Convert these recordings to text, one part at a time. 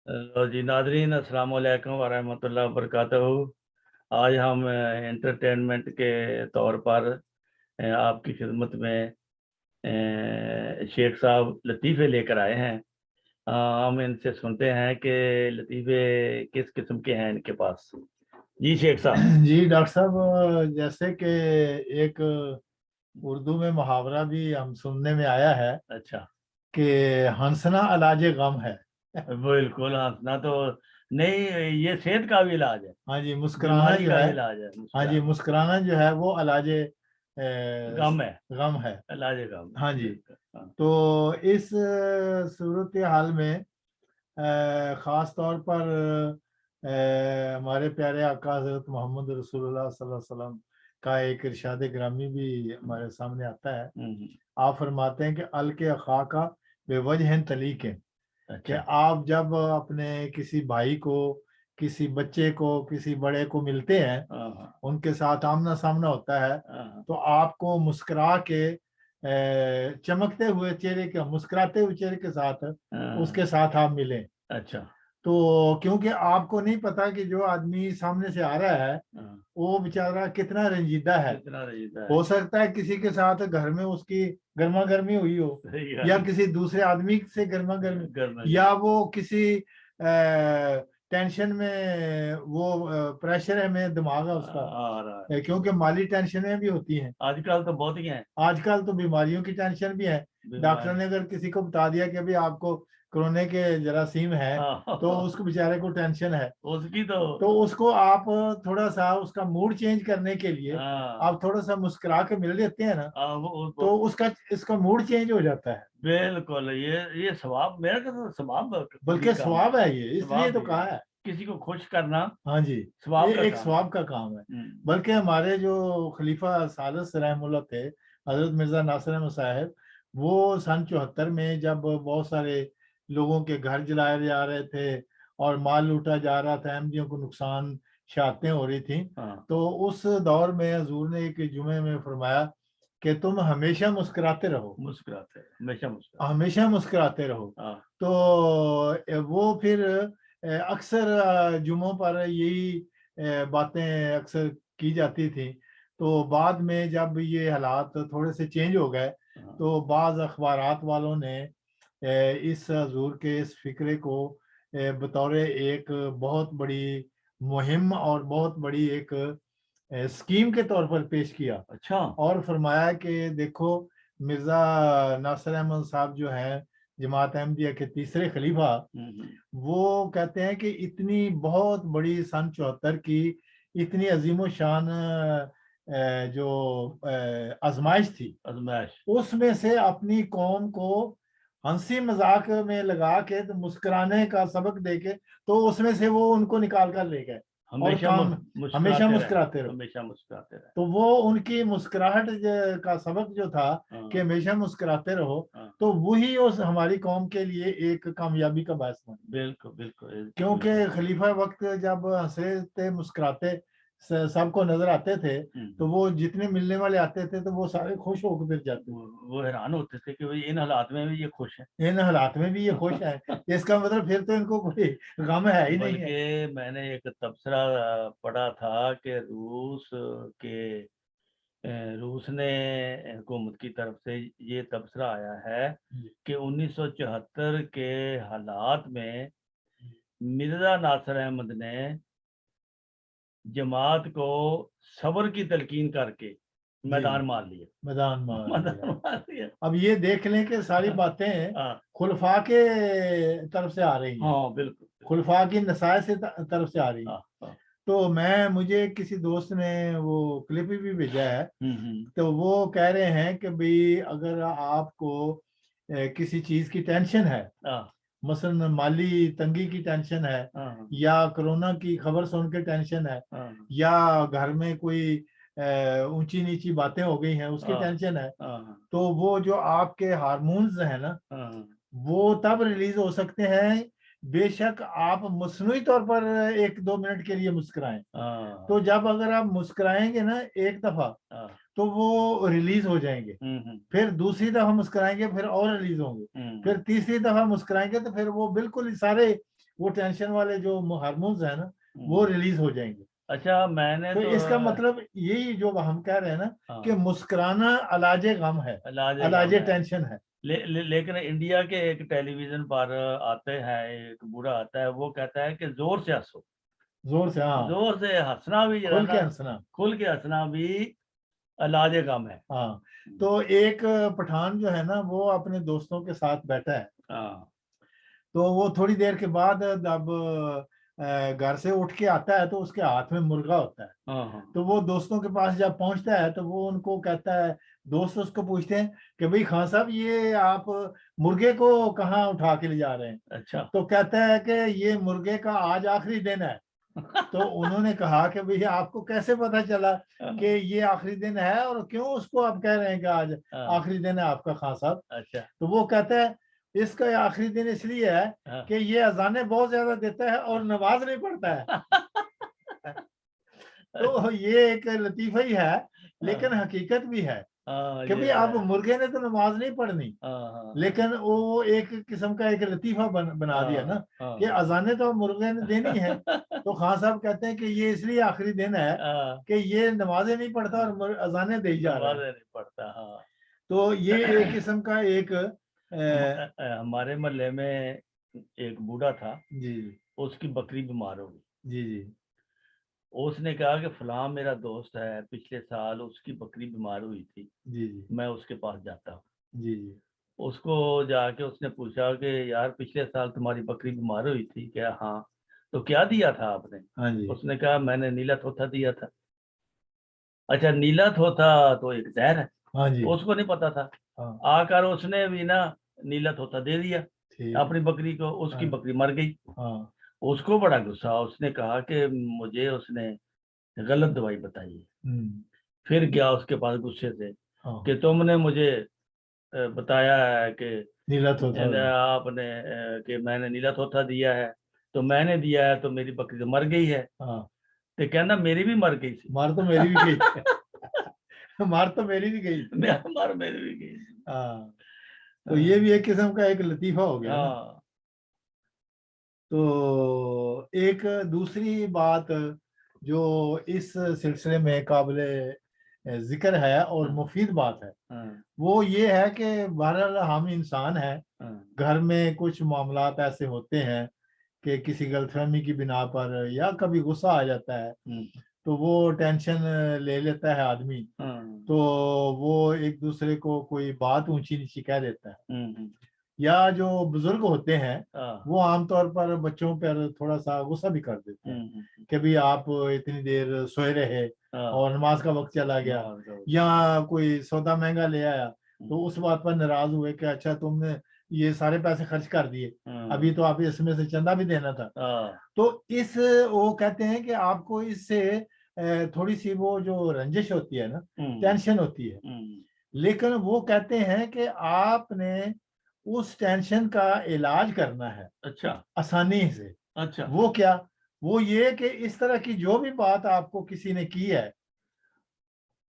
जी Nadreen, अस्सलाम वालेकुम वरहमतुल्लाहि वबरकातुहू। आज हम एंटरटेनमेंट के तौर पर आपकी खिदमत में शेख साहब लतीफ़े लेकर आए हैं। हम इनसे सुनते हैं कि लतीफ़े किस किस्म के हैं इनके पास। जी शेख साहब। जी डॉक्टर साहब, जैसे कि एक उर्दू में मुहावरा भी हम सुनने में आया है अच्छा। कि हंसना इलाज गम है। बिल्कुल, हंसना तो नहीं, ये सेहत का भी इलाज है। हाँ जी, मुस्कुराना बीमारी जो का है। भी इलाज है हाँ जी, मुस्कुराना। मुस्कुराना जो है वो इलाज गम है, गम है। इलाज गम है, हाँ जी। बिल्कुल। हाँ। तो इस सूरत हाल में ख़ास तौर पर हमारे प्यारे आका हज़रत मोहम्मद रसूलुल्लाह सल्लल्लाहु अलैहि वसल्लम का एक इरशाद ग्रामी भी हमारे सामने आता है। हम्म। आप फरमाते हैं कि अल के अखा का बेवजह तलीक है, कि अच्छा। आप जब अपने किसी भाई को, किसी बच्चे को, किसी बड़े को मिलते हैं, हाँ हाँ उनके साथ आमना सामना होता है, हाँ तो आपको मुस्कुरा के चमकते हुए चेहरे के, मुस्कुराते हुए चेहरे के साथ उसके हाँ। साथ आप मिलें। अच्छा। तो क्योंकि आपको नहीं पता कि जो आदमी सामने से आ रहा है हाँ, वो बेचारा कितना रंजीदा है। कितना रहता है। हो सकता है किसी के साथ घर में उसकी गर्मा गर्मी हुई हो, सही या गल। किसी दूसरे आदमी से गर्मा गर्मी, गरमा या गरम। वो किसी टेंशन में, वो प्रेशर है में दिमाग है उसका। आ रहा है। क्योंकि माली टेंशनें भी होती हैं। आजकल तो बहुत ही हैं आजकल तो बीमारियों की टेंशन भी है। डॉक्टर बीमारी। ने अगर किसी को बता दिया कि अभी आपको कोरोना के जरासीम है, तो हाँ। उसको बेचारे को टेंशन है। उसकी तो। तो उसको आप थोड़ा सा उसका मूड चेंज करने के लिए हाँ। आप थोड़ा सा मुस्कुरा के मिल लेते हैं ना, वो तो उसका इसका मूड चेंज हो जाता है। बिल्कुल, ये स्वभाव, मेरा तो स्वभाव भी बल्कि काम है। स्वभाव है ये, इसलिए स्वभाव तो भी है, कहा है। किसी को खुश करना हाँ जी, स्वभाव ये का एक काम है। स्वभाव का काम है। बल्कि हमारे जो खलीफा सालिस रहमुल्लाह थे, हजरत मिर्जा नासिर अहमद साहब, वो सन 74 में जब बहुत सारे लोगों के घर जलाए जा रहे थे और माल लूटा जा रहा था, अहमदियों को नुकसान शहादतें हो रही थी, हाँ। तो उस दौर में हजूर ने एक जुमे में फरमाया कि तुम हमेशा मुस्कुराते रहो, मुस्कुराते हैं, हमेशा मुस्कुराते हमेशा मुस्कुराते रहो। हैं। हाँ। तो वो फिर अक्सर जुमों पर यही बातें अक्सर की जाती थी। तो बाद में जब ये हालात थोड़े से चेंज हो गए, हाँ। तो बाज़ अखबारात वालों ने इस हजूर के इस फ़िक्रे को बतौर एक बहुत बड़ी मुहिम और बहुत बड़ी एक स्कीम के तौर पर पेश किया, अच्छा। और फरमाया कि देखो, मिर्ज़ा नासिर अहमद साहब जो हैं जमात अहमदिया के तीसरे खलीफा, हम्म। वो कहते हैं कि इतनी बहुत बड़ी सन 74 की इतनी अजीम शान जो आजमाइश थी, आजमाइश। उसमें से अपनी कौम को हंसी मजाक में लगा के तो मुस्कुराने का सबक देके, तो उसमें से वो उनको निकाल कर ले गए और हमेशा काम, हमेशा मुस्कुराते रहे, मुस्कुराते रहो। हमेशा मुस्कुराते रहे। तो वो उनकी मुस्कुराहट का सबक जो था कि हाँ हमेशा मुस्कुराते रहो, हाँ। तो वही उस हमारी कौम के लिए एक कामयाबी का बायस बना। बिल्कुल बिल्कुल क्योंकि बिल्कुल। खलीफा वक्त जब हंसते थे, मुस्कुराते सबको नजर आते थे, तो वो जितने मिलने वाले आते थे तो वो सारे खुश होकर फिर जाते थे। वो हैरान होते थे कि भाई इन हालात में भी ये खुश है। इन हालात में भी ये खुश है, इसका मतलब फिर तो इनको कोई गम है ही नहीं है। बल्कि मैंने एक तबसरा पढ़ा था कि के रूस ने हुकूमत की तरफ से ये तबसरा आया है कि 1974 के हालात में मिर्जा नासिर अहमद ने जमात को सब्र की तलकीन करके जी, मैदान मार लिया। मैदान मार मैदान लिया। मार लिया। अब ये देख लें कि सारी बातें हाँ खुलफा के तरफ से आ रही हैं, हाँ बिल्कुल बिल्कुल। खुलफा की नसाय से तरफ से आ रही हैं। हाँ हाँ। तो मुझे किसी दोस्त ने वो क्लिप भी भेजा है। हम्म। तो वो कह रहे हैं कि भाई अगर आपको किसी चीज़ की टेंशन है, हाँ मसलन माली तंगी की टेंशन है, हाँ या कोरोना की खबर सुन के टेंशन है, हाँ या घर में कोई ऊंची नीची बातें हो गई हैं उसकी हाँ टेंशन है, हाँ तो वो जो आपके हार्मोन्स हैं ना, हाँ वो तब रिलीज हो सकते हैं बेशक आप मसनूई तौर पर 1-2 मिनट के लिए मुस्कुराएं। हाँ तो जब अगर आप मुस्कुराएंगे ना एक दफा, हाँ। तो वो रिलीज हो जाएंगे। हम्म। फिर दूसरी दफा मुस्कुराएंगे, फिर और रिलीज होंगे। हम्म। फिर तीसरी दफा मुस्कुराएंगे तो फिर वो बिल्कुल सारे वो टेंशन वाले जो हार्मोन्स है ना वो रिलीज हो जाएंगे। अच्छा मैंने तो तो इसका मतलब यही जो हम कह रहे हैं ना हाँ, कि मुस्कुराना इलाजे गम है, इलाजे इलाजे गम है। टेंशन है। लेकिन इंडिया के एक टेलीविजन पर आते हैं, एक बूढ़ा आता है, वो कहता है कि जोर से हंसो, जोर से, हाँ, जोर से हंसना भी जरा खुल के ना, हंसना। खुल के हंसना भी इलाजे गम है। हाँ, तो एक पठान जो है ना वो अपने दोस्तों के साथ बैठा है, हाँ तो वो थोड़ी देर के बाद जब घर से उठ के आता है तो उसके हाथ में मुर्गा होता है। हाँ हाँ तो वो दोस्तों के पास जब पहुंचता है तो वो उनको कहता है, दोस्त उसको पूछते हैं कि भाई खान साहब ये आप मुर्गे को कहाँ उठा के ले जा रहे हैं? अच्छा तो कहता है कि ये मुर्गे का आज आखिरी दिन है। तो उन्होंने कहा कि भैया आपको कैसे पता चला कि ये आखिरी दिन है और क्यों उसको आप कह रहे हैं कि आज हाँ, आखिरी दिन है आपका खान साहब? अच्छा तो वो कहता है इसका आखिरी दिन इसलिए है हाँ। कि ये अजाने बहुत ज्यादा देता है और नमाज नहीं पढ़ता है। तो ये एक लतीफा ही है लेकिन हाँ हकीकत भी है हाँ, कि ये भाई तो अब है। मुर्गे ने तो नमाज नहीं पढ़नी, हाँ हाँ लेकिन वो एक किस्म का एक लतीफा बना दिया ना हाँ कि हाँ अजाने तो मुर्गे ने देनी है। तो खान साहब कहते हैं कि ये इसलिए आखिरी दिन है हाँ, कि ये नमाजें नहीं पढ़ता और अजाने दे ही जा रहा नमाज है। नहीं पढ़ता। हाँ तो ये एक किस्म का एक हमारे मोहल्ले में एक बूढ़ा था, जी उसकी बकरी बीमार हो गई। जी जी उसने कहा कि फलां मेरा दोस्त है, पिछले साल उसकी बकरी बीमार हुई थी, जी जी मैं उसके पास जाता हूँ। जी जी उसको जाके उसने पूछा कि यार पिछले साल तुम्हारी बकरी बीमार हुई थी क्या? हाँ। तो क्या दिया था आपने? हाँ जी उसने कहा मैंने नीला थोथा दिया था। अच्छा नीला थोथा तो एक जहर है, हाँ जी उसको नहीं पता था। हाँ आकर उसने भी ना नीला थोथा दे दिया ठीक अपनी बकरी को, उसकी हाँ बकरी मर गई। हाँ उसको बड़ा गुस्सा, उसने कहा कि मुझे उसने गलत दवाई बताई है। हम्म, फिर गया उसके पास गुस्से से हाँ कि तुमने मुझे बताया है कि नीला तो था। आपने कि मैंने नीला थोथा दिया है, तो मैंने दिया है तो मेरी बकरी तो मर गई है। हाँ, तो कहना मेरी भी मर गई थी। मार तो मेरी भी गई। मार तो मेरी भी गई। मर मेरी भी गई थी। हाँ, तो ये भी हाँ एक किस्म का एक लतीफा हो गया ना। हाँ तो एक दूसरी बात जो इस सिलसिले में काबिले जिक्र है और हाँ मुफीद बात है हाँ वो ये है कि बहरहाल हम इंसान हैं, हाँ घर में कुछ मामलात ऐसे होते हैं कि किसी गलतफहमी की बिना पर या कभी गुस्सा आ जाता है हम्म, तो वो टेंशन ले लेता है आदमी। हाँ, तो वो एक दूसरे को कोई बात ऊंची नीची कह देता है, हम्म, या जो बुजुर्ग होते हैं हाँ, वो आमतौर पर बच्चों पर थोड़ा सा गुस्सा भी कर देते हैं कि भाई आप इतनी देर सोए रहे हाँ, और नमाज का वक्त चला गया, मार दो। या कोई सौदा महंगा ले आया तो हम्म, उस बात पर नाराज हुए कि अच्छा तुमने ये सारे पैसे खर्च कर दिए, हाँ अभी तो आप इसमें से चंदा भी देना था। हाँ, तो इस वो कहते हैं कि आपको इससे थोड़ी सी वो जो रंजिश होती है ना, हम्म, टेंशन होती है, हम्म, लेकिन वो कहते हैं कि आपने उस टेंशन का इलाज करना है अच्छा आसानी से। अच्छा वो क्या? वो ये कि इस तरह की जो भी बात आपको किसी ने की है,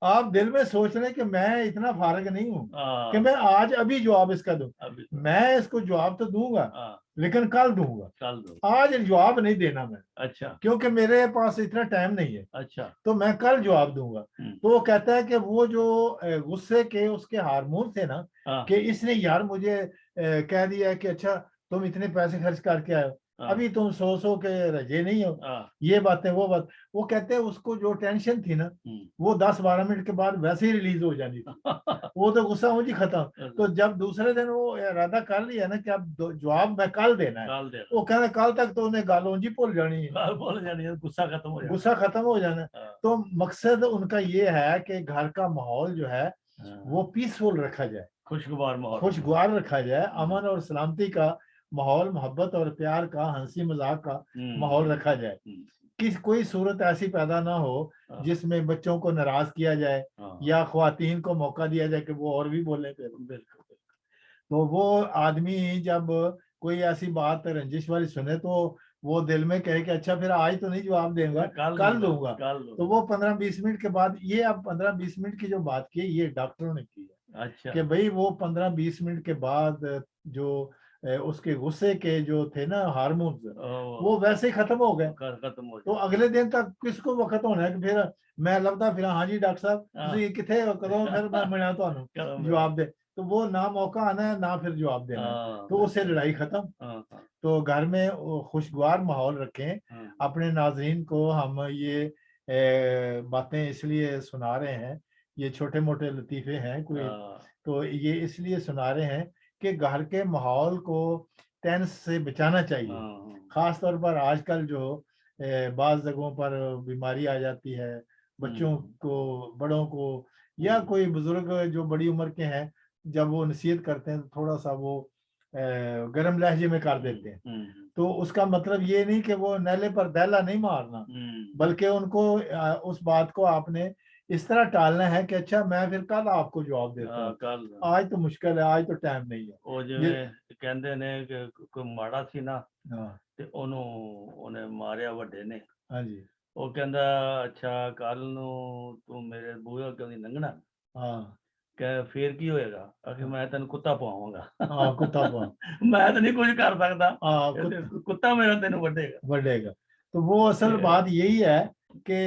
आप दिल में सोच लें कि मैं इतना फारग नहीं हूं कि हाँ मैं आज अभी जवाब इसका दूं। अभी तो मैं इसको जवाब तो दूंगा हाँ लेकिन कल दूंगा, चल दो। आज जवाब नहीं देना मैं, अच्छा क्योंकि मेरे पास इतना टाइम नहीं है, अच्छा तो मैं कल जवाब दूंगा। हम्म, तो वो कहता है कि वो जो गुस्से के उसके हार्मोन थे ना, हाँ कि इसने यार मुझे कह दिया कि अच्छा तुम इतने पैसे खर्च करके आए हो, हाँ अभी तुम सौ के रजे नहीं हो, हाँ ये बातें वो बात। वो कहते हैं उसको जो टेंशन थी ना हम्म, वो 10-12 मिनट के बाद वैसे ही रिलीज हो जानी थी, वो तो गुस्सा मुझे खत्म। तो जब दूसरे दिन वो इरादा कर लिया ना कि अब जवाब मैं कल देना है, काल दे वो रहा, कहना कल तक तो उन्हें गालोंजी भूल जानी है, काल बोल जानी है, गुस्सा खत्म हो जाना। गुस्सा खत्म हो जाना है। हाँ तो मकसद उनका ये है कि घर का माहौल जो है हाँ, वो पीसफुल रखा जाए, खुशगवार माहौल रखना। खुशगवार रखा जाए, हम्म, अमन और सलामती का माहौल, मोहब्बत और प्यार का, हंसी मजाक का माहौल रखा जाए। हम्म, किस कोई सूरत ऐसी पैदा ना हो हाँ जिसमें बच्चों को नाराज किया जाए हाँ, या ख्वातीन को मौका दिया जाए कि वो और भी बोले फिर। बिल्कुल तो वो आदमी जब कोई ऐसी बात रंजिश वाली सुने तो वो दिल में कहे कि अच्छा फिर आज तो नहीं जवाब देगा, काल कल दूंगा, दूंगा। काल तो दूंगा। वो 15-20 मिनट के बाद, ये अब 15-20 मिनट की जो बात की है ये डॉक्टरों ने की है अच्छा कि भाई वो 15-20 मिनट के बाद जो उसके गुस्से के जो थे ना हार्मोन्स, ਉਹ वो वैसे ही खत्म हो गए। खत्म हो तो जाए। अगले दिन तक किसको वक्त होना है कि फिर मैं लगता फिर हाँ जी डॉक्टर साहब हाँ। ਤੁਸੀਂ ਕਿੱਥੇ ਹੋ, ਕਦੋਂ ਫਿਰ ਮੈਂ ਮਿਲਾਂ ਤੁਹਾਨੂੰ कदम मिला। जवाब दे। तो वो ना मौका आना है ना फिर जवाब देना है, हाँ, तो उससे बिल्कुल। लड़ाई खत्म। हाँ, हाँ, तो घर में वो खुशगवार माहौल रखें। हाँ, अपने नाजरीन को हम ये बातें इसलिए सुना रहे हैं, ये छोटे मोटे लतीफ़े हैं कोई, हाँ, तो ये इसलिए सुना रहे हैं कि घर के माहौल को टेंस से बचाना चाहिए। हाँ, ख़ास तौर पर आजकल जो बाज़ जगहों पर बीमारी आ जाती है, बच्चों को, बड़ों को, या कोई बुज़ुर्ग जो बड़ी उम्र के हैं, जब वो नसीहत करते हैं तो थोड़ा-सा वो गर्म लहजे में कर देते हैं। तो उसका मतलब ये नहीं कि वो नैले पर दैला नहीं मारना, बल्कि उनको उस बात को आपने इस तरह टालना है कि अच्छा मैं फिर कल आपको जवाब देता हाँ, हूँ, कल आज तो मुश्किल है, आज तो टाइम नहीं है। ਉਹ ये ਜਿਵੇਂ ਕਹਿੰਦੇ ਨੇ ਕਿ ਕੋਈ ਮਾੜਾ ਸੀ ਨਾ हाँ ਤੇ ਉਹਨੇ ਮਾਰਿਆ ਵੱਡੇ ਨੇ। हाँ जी ਉਹ ਕਹਿੰਦਾ ਅੱਛਾ ਕੱਲ ਨੂੰ ਤੂੰ ਮੇਰੇ ਬੂਹੇ ਅੱਗੇ ਦੀ ਲੰਘਣਾ, हाँ ਕਹੇ ਫੇਰ ਕੀ ਹੋਏਗਾ, ਆਖੇ ਮੈਂ ਤੈਨੂੰ ਕੁੱਤਾ ਪਵਾਵਾਂਗਾ। हाँ कुत्ता को ਮੈਂ ਤਾਂ ਨਹੀਂ ਕੁਝ ਕਰ ਸਕਦਾ, हाँ ਕਹਿੰਦੇ ਕੁੱਤਾ मेरा ਤੈਨੂੰ ਵੱਢੇਗਾ। बढ़ेगा। तो वो असल बात यही है कि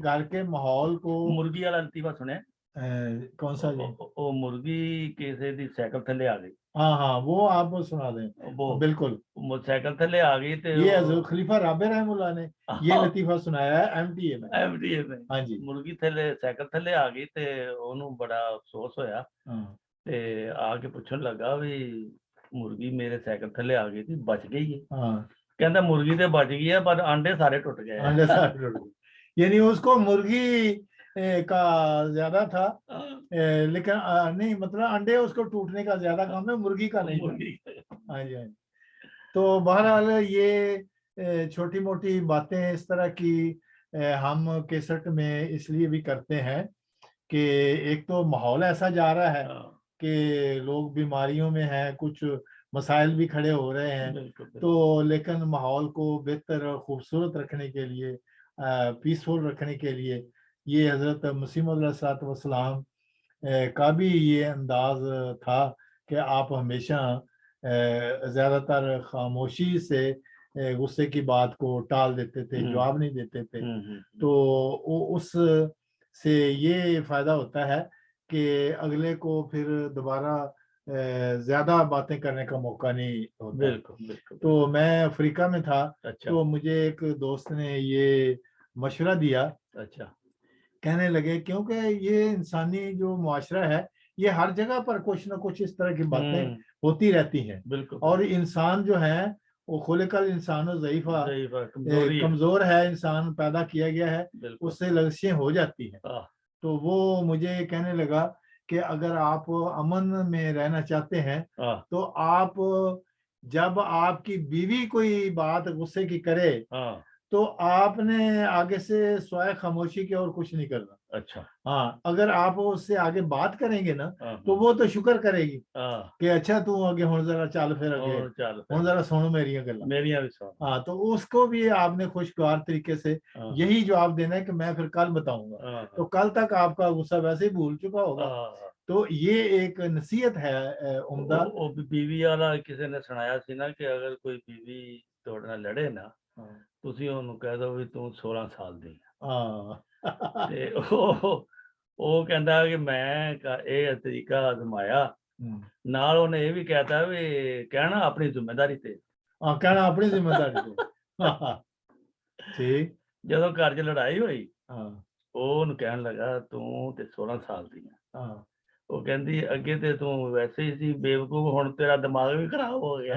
घर के माहौल को ਮੁਰਗੀ ਵਾਲਾ ਲਤੀਫਾ ਸੁਣਿਆ? कौन सा जी? ਉਹ ਮੁਰਗੀ ਕਿਸੇ ਦੀ ਸਾਈਕਲ ਥੱਲੇ ਆ ਗਈ। हाँ हाँ वो आप सुना दें। ਉਹ बिल्कुल, ਸਾਈਕਲ ਥੱਲੇ ਆ गई ਤੇ ये हज़रत खलीफा राबे रहमुल्लाह ने ये लतीफ़ा सुनाया है MTA में। ਐਮਡੀਏ में हाँ जी ਮੁਰਗੀ ਥੱਲੇ ਸਾਈਕਲ ਥੱਲੇ ਆ ਗਈ ਤੇ ਉਹਨੂੰ ਬੜਾ ਅਫਸੋਸ ਹੋਇਆ हाँ ਤੇ ਆ ਕੇ ਪੁੱਛਣ ਲੱਗਾ ਵੀ ਮੁਰਗੀ ਮੇਰੇ ਸਾਈਕਲ ਥੱਲੇ ਆ ਗਈ ਸੀ, ਬਚ ਗਈ ਹੈ? हाँ ਕਹਿੰਦਾ ਮੁਰਗੀ ਤੇ ਬਚ ਗਈ ਹੈ ਪਰ ਆਂਡੇ ਸਾਰੇ ਟੁੱਟ गए हैं। अंडे सारे टूट गए। यानी उसको मुर्गी का ज्यादा था, लेकिन नहीं मतलब अंडे उसको टूटने का ज्यादा काम है, मुर्गी का नहीं था। मुर्गी हाँ जी हाँ जी। तो बहरहाल ये छोटी मोटी बातें इस तरह की हम केसट में इसलिए भी करते हैं कि एक तो माहौल ऐसा जा रहा है हाँ, कि लोग बीमारियों में हैं, कुछ मसाइल भी खड़े हो रहे हैं। बिल्कुल बिल्कुल। तो लेकिन माहौल को बेहतर और खूबसूरत रखने के लिए, पीसफुल रखने के लिए, ये हज़रत मसीह मौऊद अलैहिस्सलाम का भी ये अंदाज था कि आप हमेशा ज़्यादातर खामोशी से गुस्से की बात को टाल देते थे, जवाब नहीं देते थे। तो उस से ये फायदा होता है कि अगले को फिर दोबारा ज्यादा बातें करने का मौका नहीं होता। बिल्कुल बिल्कुल। तो मैं अफ्रीका में था, अच्छा तो मुझे एक दोस्त ने ये मशवरा दिया, अच्छा कहने लगे क्योंकि ये इंसानी जो मुआशरा है ये हर जगह पर कुछ ना कुछ इस तरह की बातें होती रहती हैं, बिल्कुल। और इंसान जो है वो खुलिकल इंसान ज़ईफ़ा, कमजोर है इंसान, पैदा किया गया है, उससे लग़ज़िशें हो जाती हैं। तो वो मुझे कहने लगा कि अगर आप अमन में रहना चाहते हैं तो आप, जब आपकी बीवी कोई बात गुस्से की करे तो आपने आगे से स्वाय खामोशी के और कुछ नहीं करना। अच्छा हाँ, अगर आप उससे आगे बात करेंगे ना तो वो तो शुक्र करेगी कि अच्छा तू आगे हुण जरा चल फिर अगे, हुण जरा सुन मेरियां गल्लां भी सुन। हाँ, तो उसको भी आपने खुशगवार तरीके से यही जवाब देना है कि मैं फिर कल बताऊंगा। तो कल तक आपका गुस्सा वैसे ही भूल चुका होगा। तो ये एक नसीहत है उम्दा। ਉਹ ਬੀਵੀ ਵਾਲਾ ਕਿਸੇ ਨੇ ਸੁਣਾਇਆ ਸੀ ਨਾ ਕਿ ਅਗਰ ਕੋਈ ਬੀਵੀ ਤੁਹਾਡੇ ਨਾਲ ਲੜੇ ਨਾ, ਤੁਸੀਂ ਉਹਨੂੰ ਕਹਿ ਦਿਓ ਵੀ ਤੂੰ 16 ਸਾਲ ਦੀ ਹੈ। ਤੇ ਉਹ ਕਹਿੰਦਾ ਕਿ ਮੈਂ ਇਹ ਤਰੀਕਾ ਅਜ਼ਮਾਇਆ, ਨਾਲ ਉਹਨੇ ਇਹ ਵੀ ਕਹਿਤਾ ਵੀ ਕਹਿਣਾ ਆਪਣੀ ਜ਼ਿੰਮੇਵਾਰੀ ਤੇ। ਕਹਿਣਾ ਆਪਣੀ ਜ਼ਿੰਮੇਵਾਰੀ ਤੇ। ਠੀਕ। ਜਦੋਂ ਘਰ 'ਚ ਲੜਾਈ ਹੋਈ ਉਹ ਉਹਨੂੰ ਕਹਿਣ ਲੱਗਾ ਤੂੰ ਤੇ 16 ਸਾਲ ਦੀ ਹੈ। ਉਹ ਕਹਿੰਦੀ ਅੱਗੇ ਤੇ ਤੂੰ वैसे ही सी बेवकूफ, ਹੁਣ तेरा दिमाग भी खराब हो गया।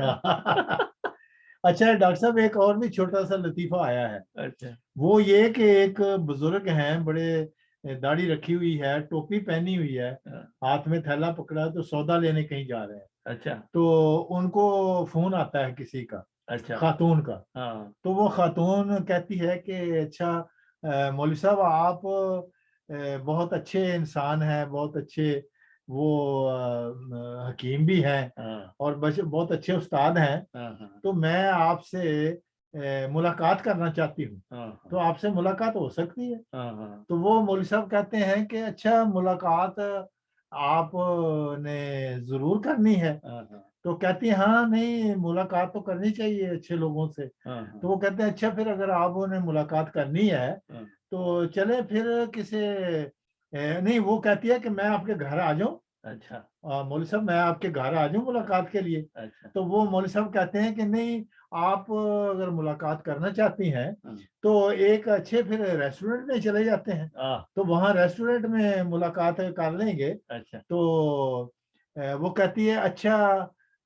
अच्छा डॉक्टर साहब एक और भी छोटा सा लतीफा आया है। अच्छा वो ये कि एक बुजुर्ग हैं, बड़े दाढ़ी रखी हुई है, टोपी पहनी हुई है, हाथ में थैला पकड़ा, तो सौदा लेने कहीं जा रहे हैं। अच्छा तो उनको फोन आता है किसी का, अच्छा खातून का। हाँ तो वो खातून कहती है कि अच्छा मौलवी साहब आप बहुत अच्छे इंसान हैं, बहुत अच्छे वो हकीम भी हैं और बहुत अच्छे उस्ताद हैं, तो मैं आपसे मुलाकात करना चाहती हूँ, तो आपसे मुलाकात हो सकती है? तो वो मौलवी साहब कहते हैं कि अच्छा मुलाकात आपने जरूर करनी है, तो कहती है हाँ नहीं मुलाकात तो करनी चाहिए अच्छे लोगों से। हाँ तो हाँ वो कहते हैं अच्छा फिर अगर आपने मुलाकात करनी है हाँ, तो चले फिर किसी नहीं वो कहती है कि मैं आपके घर आ जाऊं, अच्छा मौलवी साहब मैं आपके घर आ जाऊं मुलाकात के लिए। अच्छा तो वो मौलवी साहब कहते हैं कि नहीं आप अगर मुलाकात करना चाहती हैं हाँ, तो एक अच्छे फिर रेस्टोरेंट में चले जाते हैं, तो वहाँ रेस्टोरेंट में मुलाकात कर लेंगे। अच्छा तो वो कहती है अच्छा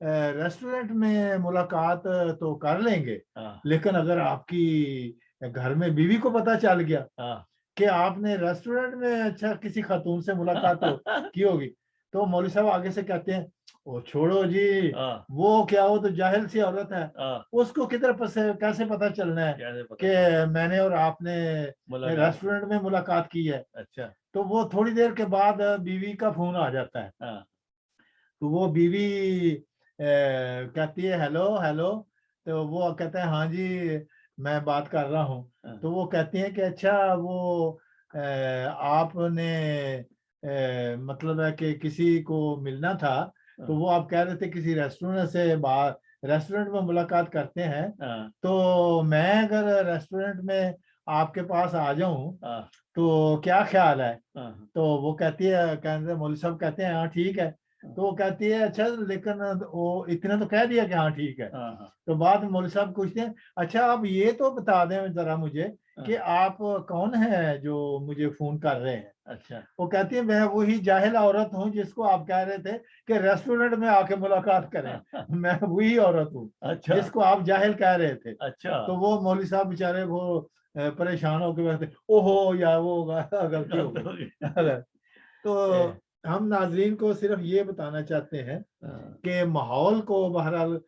रेस्टोरेंट में मुलाकात तो कर लेंगे, हाँ लेकिन अगर आपकी घर में बीवी को पता चल गया हाँ कि आपने रेस्टोरेंट में अच्छा किसी खातून से मुलाकात की होगी, तो मौलवी साहब आगे से कहते हैं ओ छोड़ो जी, हाँ वो क्या वो तो जाहिल सी औरत है, हाँ, उसको किधर कैसे पता चलना है कैसे पता चला? कि मैंने और आपने मुलाकात की। रेस्टोरेंट में मुलाकात की है। अच्छा तो वो थोड़ी देर के बाद बीवी का फोन आ जाता है। हाँ तो वो बीवी कहती है हेलो हेलो, तो वो कहते हैं हाँ जी मैं बात कर रहा हूँ। हाँ तो वो कहती हैं कि अच्छा वो आपने मतलब है कि किसी को मिलना था, तो हाँ वो आप कह रहे थे किसी रेस्टोरेंट से बाहर रेस्टोरेंट में मुलाकात करते हैं, हाँ तो मैं अगर रेस्टोरेंट में आपके पास आ जाऊं हाँ तो क्या ख्याल है। हाँ तो वो कहती है कहते मौलवी साहब कहते हैं हाँ ठीक है। तो वो कहती है अच्छा लेकिन वो इतना तो कह दिया कि हाँ ठीक है। हाँ हाँ तो बाद में मौलवी साहब पूछते हैं अच्छा आप ये तो बता दें जरा मुझे कि हाँ, आप कौन है जो मुझे फोन कर रहे हैं। अच्छा वो कहती है मैं वही जाहिल औरत हूँ जिसको आप कह रहे थे कि रेस्टोरेंट में आके मुलाकात करें, मैं वही औरत हूँ अच्छा जिसको आप जाहिल कह रहे थे। अच्छा तो वो मौलवी साहब बेचारे वो परेशान होकर बैठे ओहो या वो गलती हो गलत गई। हो गई। अगर तो ए, हम नाजरीन को सिर्फ ये बताना चाहते हैं हाँ, कि माहौल को बहरहाल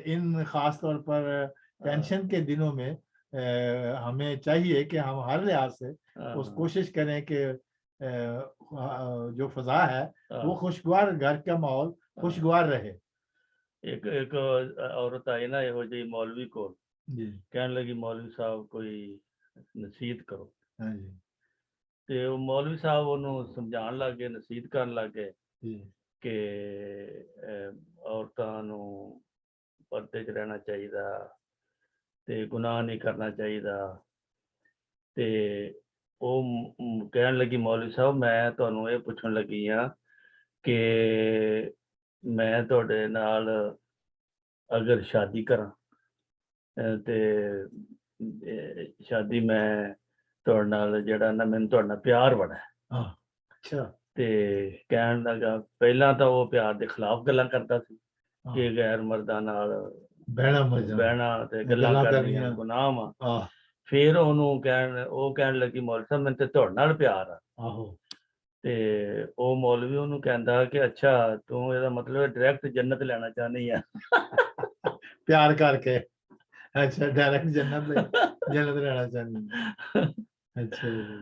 इन खास तौर पर हाँ, टेंशन के दिनों में हमें चाहिए कि हम हर लिहाज से उस हाँ, कोशिश करें कि जो फजा है वो हाँ, खुशगवार, घर का माहौल हाँ। खुशगवार रहे। एक एक औरत आई ना ਇਹੋ ਜਿਹੀ मौलवी को जी कहने लगी मौलवी साहब कोई नसीहत करो। हाँ जी ਤੇ ਉਹ ਮੌਲਵੀ ਸਾਹਿਬ ਉਹਨੂੰ ਸਮਝਾਉਣ ਲੱਗ ਗਏ, ਨਸੀਹਤ ਕਰਨ ਲੱਗ ਗਏ जी ਕਿ ਔਰਤਾਂ ਨੂੰ ਪਰਦੇ 'ਚ ਰਹਿਣਾ ਚਾਹੀਦਾ ਤੇ ਗੁਨਾਹ ਨਹੀਂ ਕਰਨਾ ਚਾਹੀਦਾ। ਤੇ ਉਹ ਕਹਿਣ ਲੱਗੀ ਮੌਲਵੀ ਸਾਹਿਬ ਮੈਂ ਤੁਹਾਨੂੰ ਇਹ ਪੁੱਛਣ ਲੱਗੀ ਆ ਕਿ ਮੈਂ ਤੁਹਾਡੇ ਨਾਲ ਅਗਰ ਸ਼ਾਦੀ ਕਰਾਂ ਤੇ ਸ਼ਾਦੀ ਮੈਂ ਤੁਹਾਡੇ ਨਾਲ ਜਿਹੜਾ ਨਾ ਮੈਨੂੰ ਤੁਹਾਡੇ ਨਾਲ ਪਿਆਰ ਬੜਾ ਹੈ। हाँ अच्छा ਤੇ ਕਹਿਣ ਲੱਗਾ ਪਹਿਲਾਂ ਤਾਂ ਉਹ ਪਿਆਰ ਦੇ ਖਿਲਾਫ ਗੱਲਾਂ ਕਰਦਾ ਸੀ हाँ ਕਿ ਗੈਰ ਮਰਦਾਂ ਨਾਲ बहना मजा ਬਹਿਣਾ ਤੇ ਗੱਲਾਂ गल्लां ਕਰਨੀਆਂ करनियां ਗੁਨਾਹ ਵਾ। हाँ ਫਿਰ ਉਹ ਕਹਿਣ ਲੱਗੀ ਮੌਲਵੀ ਸਾਹਿਬ ਮੈਨੂੰ ਤੇ ਤੁਹਾਡੇ ਨਾਲ ਪਿਆਰ ਆ। आहो ਤੇ ਉਹ ਮੌਲਵੀ ਉਹਨੂੰ ਕਹਿੰਦਾ ਕਿ ਅੱਛਾ ਤੂੰ ਇਹਦਾ ਮਤਲਬ ਡਾਇਰੈਕਟ ਜੰਨਤ ਲੈਣਾ ਚਾਹੁੰਦੀ ਆ। प्यार करके अच्छा डायरेक्ट जन्नत रहना चाहनी अच्छा जी।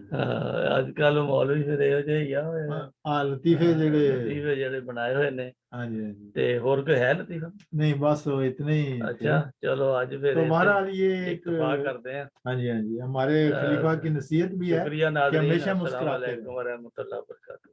ਅੱਜ ਕੱਲ ਮੌਲਵੀ ਫਿਰ ਇਹੋ ਜਿਹੇ ਹੀ ਆ लतीफे जेड़े ਲਤੀਫੇ ਜਿਹੜੇ ਬਣਾਏ ਹੋਏ ਨੇ। हाँ जी हाँ जी ਤੇ ਹੋਰ ਕੋਈ ਹੈ ਲਤੀਫਾ? नहीं बस वो इतने ही थे। अच्छा चलो आज फिर तो ऐसे बहरहाल ये एक इत्तेफाक करते हैं। हाँ जी हमारे खलीफा की नसीहत भी है शुक्रिया कि नाजरीन, हमेशा अस्सलाम मुस्कुराते रहें। वालेकुम व रहमतुल्लाह व बरकातहू।